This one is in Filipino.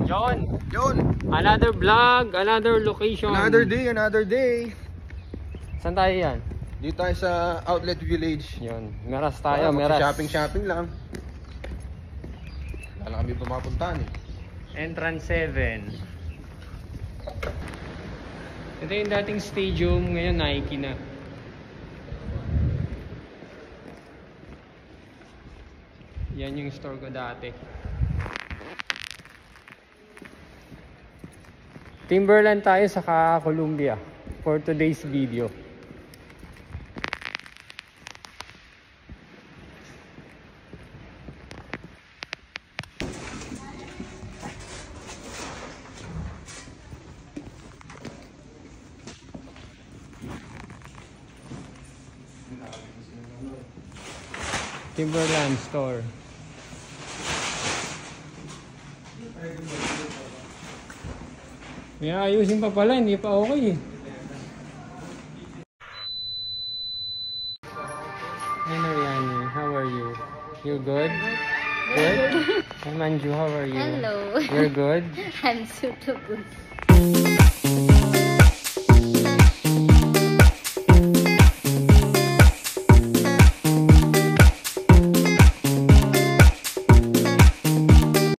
Yon. Yun. Another vlog, another location. Another day, another day. Saan tayo yan? Dito tayo sa Outlet Village. Yon. Meras tayo, meras. Shopping lang. Wala lang kami pumapuntahan eh. Entrance 7. Ito yung dating stadium, ngayon Nike na. Yan yung store ko dati. Timberland tayo sa Columbia for today's video. Timberland store. May ayusin pa pala, hindi pa okay eh. Hi Mariani, how are you? You good? Good? Hi Manju, how are you? Hello. You're good? I'm super good.